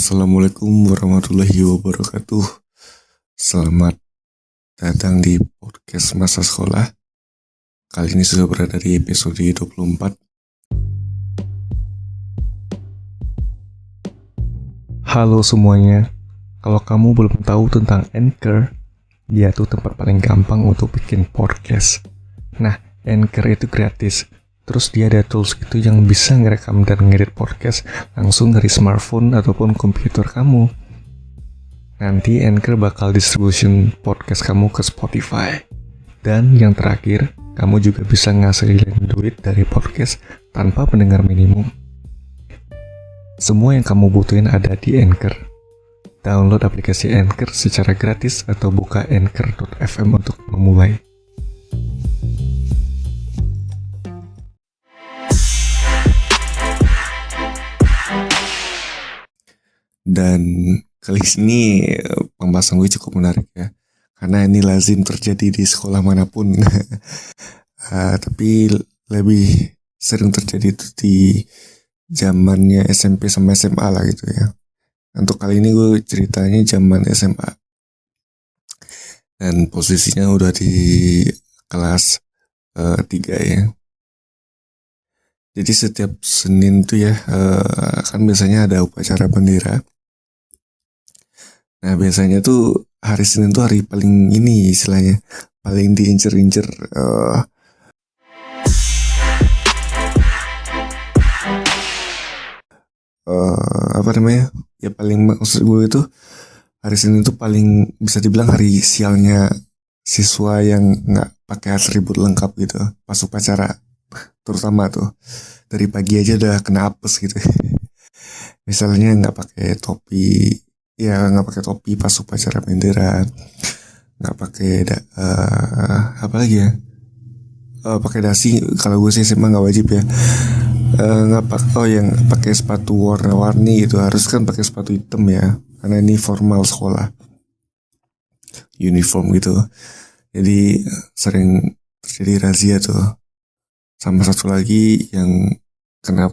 Assalamualaikum warahmatullahi wabarakatuh. Selamat datang di podcast masa sekolah. Kali ini sudah berada di episode 24. Halo semuanya. Kalau kamu belum tahu tentang Anchor, dia tuh tempat paling gampang untuk bikin podcast. Nah, Anchor itu gratis. Terus dia ada tools gitu yang bisa ngerekam dan ngedit podcast langsung dari smartphone ataupun komputer kamu. Nanti Anchor bakal distribution podcast kamu ke Spotify. Dan yang terakhir, kamu juga bisa ngasilin duit dari podcast tanpa pendengar minimum. Semua yang kamu butuhin ada di Anchor. Download aplikasi Anchor secara gratis atau buka anchor.fm untuk memulai. Dan kali ini pembahasan gue cukup menarik ya, karena ini lazim terjadi di sekolah manapun. Tapi lebih sering terjadi itu di zamannya SMP sama SMA lah gitu ya. Untuk kali ini gue ceritanya zaman SMA. Dan posisinya udah di kelas 3 ya. Jadi setiap Senin tuh ya, kan biasanya ada upacara bendera. Nah biasanya tuh hari Senin tuh hari paling ini istilahnya, paling diincer-incer apa namanya ya, paling maksud gue itu hari Senin itu paling bisa dibilang hari sialnya siswa yang nggak pakai atribut lengkap gitu pas upacara, terutama tuh dari pagi aja udah kena apes gitu. Misalnya nggak pakai topi, ya nggak pakai topi pas upacara bendera, nggak pakai apa lagi ya, pakai dasi. Kalau gue sih emang nggak wajib ya. Nggak yang pakai sepatu warna-warni gitu, harus kan pakai sepatu hitam ya, karena ini formal sekolah, uniform gitu. Jadi sering terjadi razia tuh. Sama satu lagi yang kena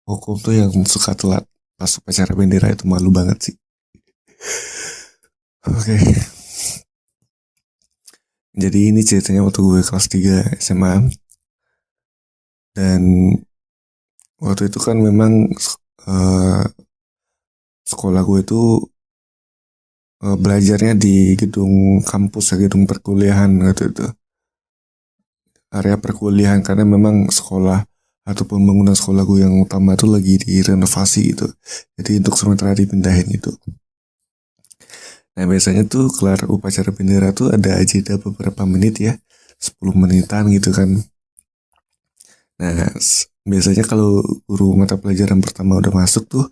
hukum tuh yang suka telat pas upacara bendera, itu malu banget sih. Oke. Jadi ini ceritanya waktu gue kelas 3 SMA. Dan waktu itu kan memang sekolah gue itu belajarnya di gedung kampus ya, gedung perkuliahan gitu itu. Area perkuliahan, karena memang sekolah ataupun bangunan sekolah gue yang utama itu lagi direnovasi gitu. Jadi untuk sementara dipindahin gitu. Nah biasanya tuh kelar upacara bendera tuh ada jeda beberapa menit ya, 10 menitan gitu kan. Nah biasanya kalau guru mata pelajaran pertama udah masuk tuh,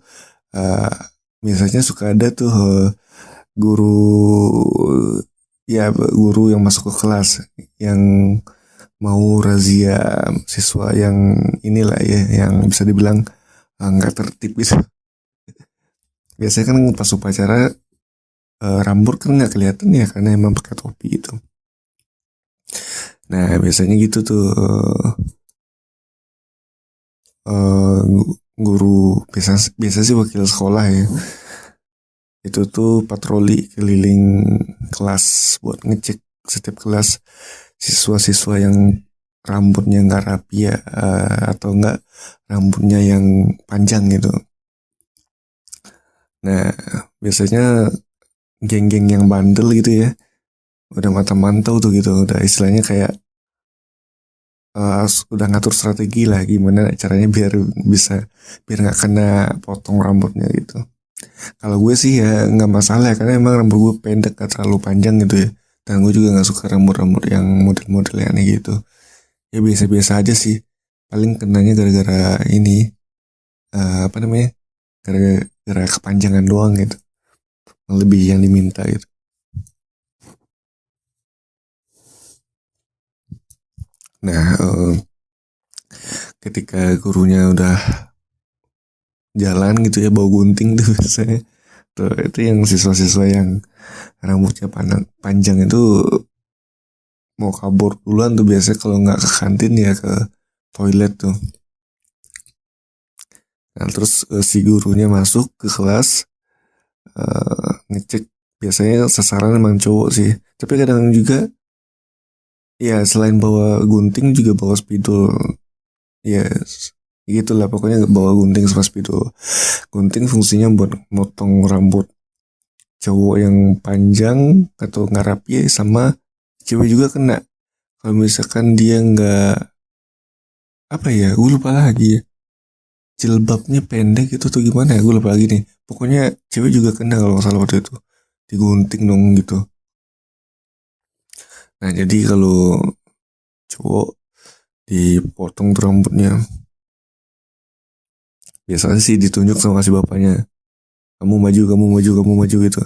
biasanya suka ada tuh guru yang masuk ke kelas yang mau razia siswa yang inilah ya, yang bisa dibilang nggak tertib gitu. Biasanya kan pas upacara rambut kan nggak kelihatan ya, karena emang pakai topi gitu. Nah biasanya gitu tuh guru biasa sih wakil sekolah ya, itu tuh patroli keliling kelas buat ngecek setiap kelas siswa-siswa yang rambutnya nggak rapi ya, atau nggak rambutnya yang panjang gitu. Nah biasanya geng-geng yang bandel gitu ya, udah mata-mantau tuh gitu, udah istilahnya kayak udah ngatur strategi lah gimana caranya biar nggak kena potong rambutnya gitu. Kalau gue sih ya nggak masalah, karena emang rambut gue pendek, gak terlalu panjang gitu ya, dan gue juga nggak suka rambut yang model-model yang aneh gitu. Ya biasa-biasa aja sih, paling kenanya gara-gara ini apa namanya, gara-gara kepanjangan doang gitu, lebih yang diminta gitu. Nah ketika gurunya udah jalan gitu ya, bawa gunting tuh biasanya tuh, itu yang siswa-siswa yang rambutnya panjang itu mau kabur duluan tuh biasanya, kalau nggak ke kantin ya ke toilet tuh. Nah terus si gurunya masuk ke kelas, ngecek biasanya sasaran emang cowok sih, tapi kadang juga ya selain bawa gunting juga bawa spidol. Yes, gitulah pokoknya bawa gunting sama spidol. Gunting fungsinya buat motong rambut cowok yang panjang atau nggak rapi, sama cewek juga kena kalau misalkan dia nggak, apa ya, gue lupa lagi ya, jilbabnya pendek itu tuh gimana ya, gue lupa lagi nih. Pokoknya cewek juga kena kalau nggak salah waktu itu, digunting dong gitu. Nah jadi kalau cowok dipotong tuh rambutnya, biasanya sih ditunjuk sama si bapaknya, kamu maju, kamu maju, kamu maju gitu.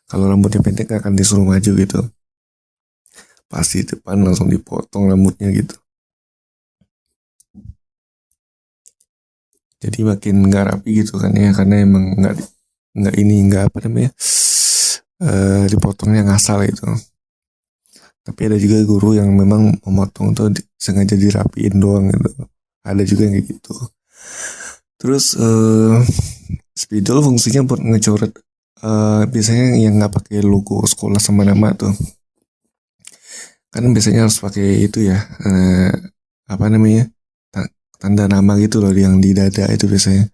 Kalau rambutnya pendek akan disuruh maju gitu, pasti depan langsung dipotong rambutnya gitu. Jadi makin nggak rapi gitu kan ya, karena emang nggak ini, nggak apa namanya, dipotongnya ngasal gitu. Tapi ada juga guru yang memang memotong tuh sengaja dirapiin doang gitu, ada juga yang kayak gitu. Terus spidol fungsinya buat ngecoret, biasanya yang nggak pakai logo sekolah sama nama tuh, kan biasanya harus pakai itu ya, apa namanya, tanda nama gitu loh yang di dada itu biasanya.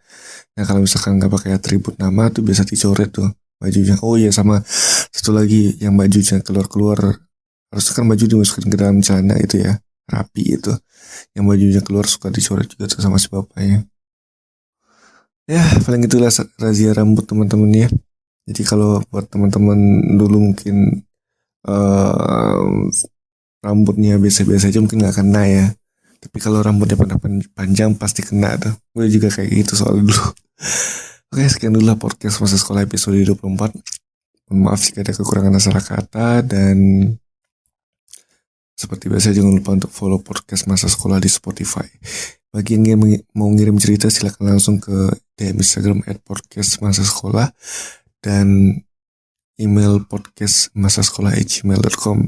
Nah kalau misalkan nggak pakai atribut nama tuh biasa dicoret tuh bajunya. Oh iya, sama satu lagi, yang bajunya keluar-keluar, harusnya kan baju dimasukin ke dalam celana itu ya, rapi itu. Yang bajunya keluar suka dicoret juga tuh sama si bapaknya. Ya paling itulah razia rambut teman-teman ya. Jadi kalau buat teman-teman dulu mungkin rambutnya biasa-biasa aja mungkin nggak kena ya. Tapi kalau rambutnya panjang pasti kena tuh. Gue juga kayak gitu soal dulu. Oke, sekian dulu lah podcast masa sekolah episode 24. Mohon maaf jika ada kekurangan salah kata, dan seperti biasa jangan lupa untuk follow podcast masa sekolah di Spotify. Bagi yang mau ngirim cerita silakan langsung ke DM Instagram @podcast masa sekolah dan email podcastmasasekolah@gmail.com.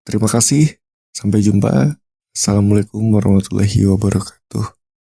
Terima kasih, sampai jumpa. Assalamualaikum warahmatullahi wabarakatuh.